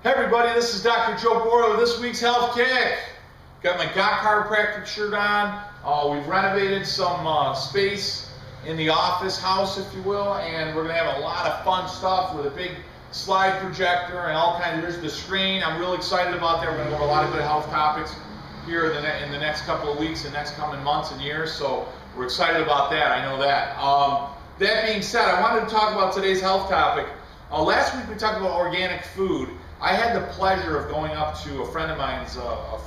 Hey everybody, this is Dr. Joe Borio with this week's Health Kick. Got my Chiropractic shirt on. We've renovated some space in the office house, if you will, and we're going to have a lot of fun stuff with a big slide projector and all kinds of, there's the screen. I'm really excited about that. We're going to go over a lot of good health topics here in the next couple of weeks and next coming months and years, so we're excited about that. I know that. That being said, I wanted to talk about today's health topic. Last week we talked about organic food. I had the pleasure of going up to a friend of mine's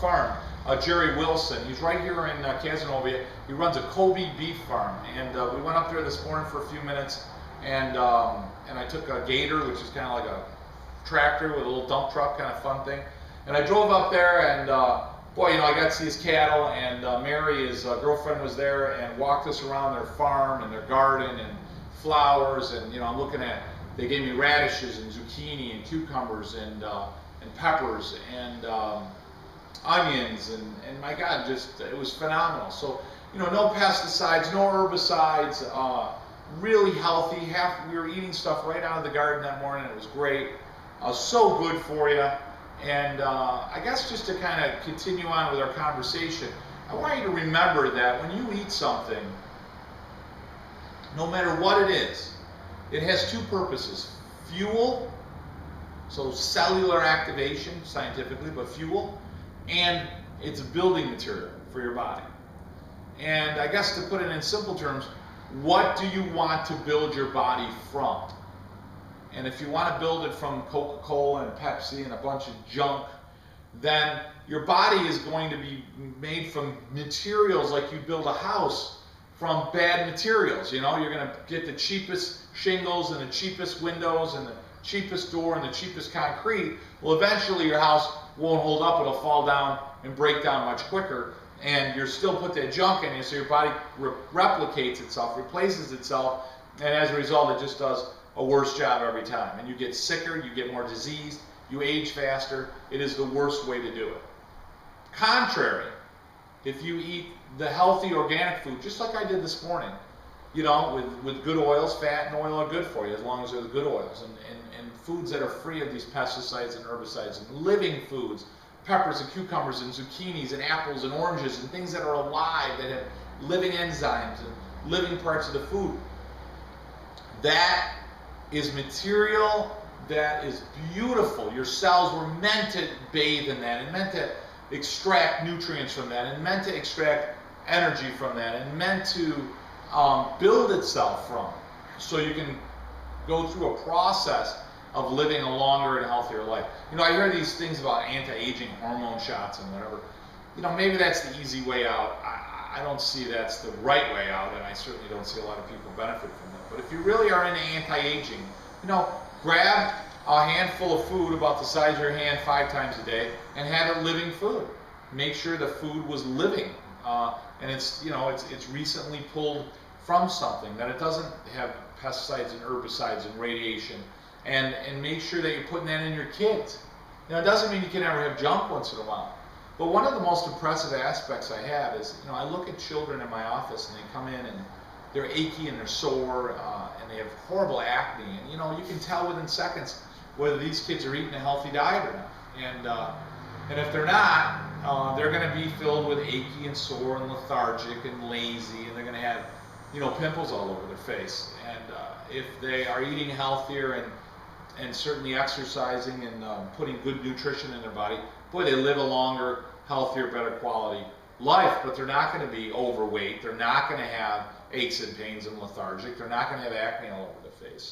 farm, Jerry Wilson. He's right here in Casanova. He runs a Kobe beef farm, and we went up there this morning for a few minutes, and I took a Gator, which is kind of like a tractor with a little dump truck kind of fun thing, and I drove up there, and boy, you know, I got to see his cattle, and Mary, his girlfriend, was there and walked us around their farm and their garden and flowers, and you know, I'm looking at, they gave me radishes and zucchini and cucumbers and peppers and onions, and my God, just, it was phenomenal. So, you know, no pesticides, no herbicides, really healthy. We were eating stuff right out of the garden that morning. It was great. So good for you. And I guess just to kind of continue on with our conversation, I want you to remember that when you eat something, no matter what it is, it has two purposes: fuel, so cellular activation scientifically, but fuel, and it's building material for your body. And I guess to put it in simple terms, what do you want to build your body from? And if you want to build it from Coca-Cola and Pepsi and a bunch of junk, then your body is going to be made from materials like you build a house from bad materials. You know, you're going to get the cheapest shingles and the cheapest windows and the cheapest door and the cheapest concrete. Well, eventually your house won't hold up. It'll fall down and break down much quicker, and you're still put that junk in you, so your body replicates itself, replaces itself, and as a result it just does a worse job every time, and you get sicker, you get more diseased, you age faster. It is the worst way to do it. Contrary, if you eat the healthy organic food, just like I did this morning, you know, with good oils, fat and oil are good for you as long as they're the good oils, and foods that are free of these pesticides and herbicides, and living foods, peppers and cucumbers and zucchinis and apples and oranges and things that are alive, that have living enzymes and living parts of the food. That is material that is beautiful. Your cells were meant to bathe in that, and meant to extract nutrients from that, and meant to extract energy from that, and meant to build itself from, so you can go through a process of living a longer and healthier life. You know, I hear these things about anti-aging hormone shots and whatever. You know, maybe that's the easy way out. I don't see that's the right way out, and I certainly don't see a lot of people benefit from it. But if you really are into anti-aging, you know, grab a handful of food about the size of your hand 5 times a day and have it living food. Make sure the food was living, and it's, you know, it's recently pulled from something, that it doesn't have pesticides and herbicides and radiation, and make sure that you're putting that in your kids. Now, it doesn't mean you can never have junk once in a while, but one of the most impressive aspects I have is, you know, I look at children in my office and they come in and they're achy and they're sore, and they have horrible acne, and you know, you can tell within seconds whether these kids are eating a healthy diet or not. And if they're not, they're going to be filled with achy and sore and lethargic and lazy, and they're going to have, you know, pimples all over their face. And if they are eating healthier and certainly exercising and putting good nutrition in their body, boy, they live a longer, healthier, better quality life. But they're not going to be overweight. They're not going to have aches and pains and lethargic. They're not going to have acne all over their face.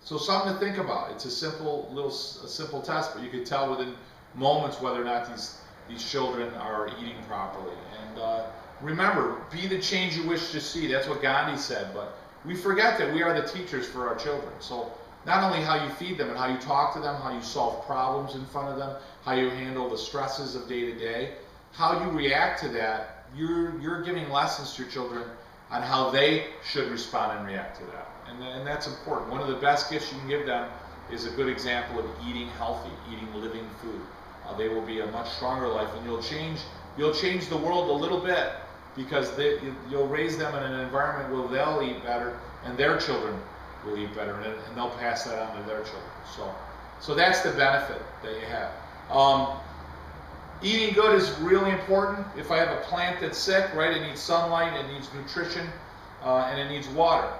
So something to think about. It's a simple test, but you can tell within moments whether or not these children are eating properly. And remember, be the change you wish to see. That's what Gandhi said. But we forget that we are the teachers for our children. So not only how you feed them and how you talk to them, how you solve problems in front of them, how you handle the stresses of day to day, how you react to that, you're giving lessons to your children on how they should respond and react to that. And that's important. One of the best gifts you can give them is a good example of eating healthy, eating living food. They will be a much stronger life, and you'll change the world a little bit, because you'll raise them in an environment where they'll eat better, and their children will eat better, and they'll pass that on to their children. So So that's the benefit that you have. Eating good is really important. If I have a plant that's sick, right, it needs sunlight, it needs nutrition, and it needs water.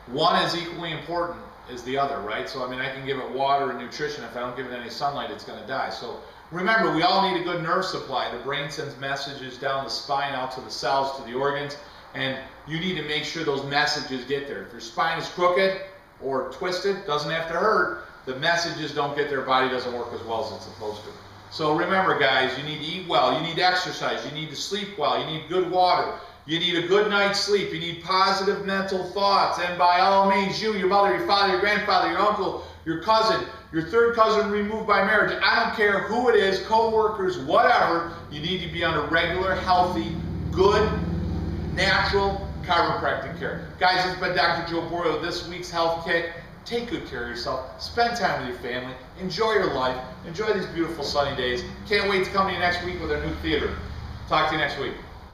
One is equally important as the other, right? So I mean, I can give it water and nutrition. If I don't give it any sunlight, it's going to die. So remember, we all need a good nerve supply. The brain sends messages down the spine, out to the cells, to the organs, and you need to make sure those messages get there. If your spine is crooked or twisted, doesn't have to hurt, the messages don't get there, body doesn't work as well as it's supposed to. So remember, guys, you need to eat well, you need to exercise, you need to sleep well, you need good water, you need a good night's sleep, you need positive mental thoughts, and by all means, you, your mother, your father, your grandfather, your uncle, your cousin, your third cousin removed by marriage, I don't care who it is, co-workers, whatever, you need to be under regular, healthy, good, natural chiropractic care. Guys, it's been Dr. Joe Borio, this week's Health Kick. Take good care of yourself. Spend time with your family. Enjoy your life. Enjoy these beautiful sunny days. Can't wait to come to you next week with our new theater. Talk to you next week.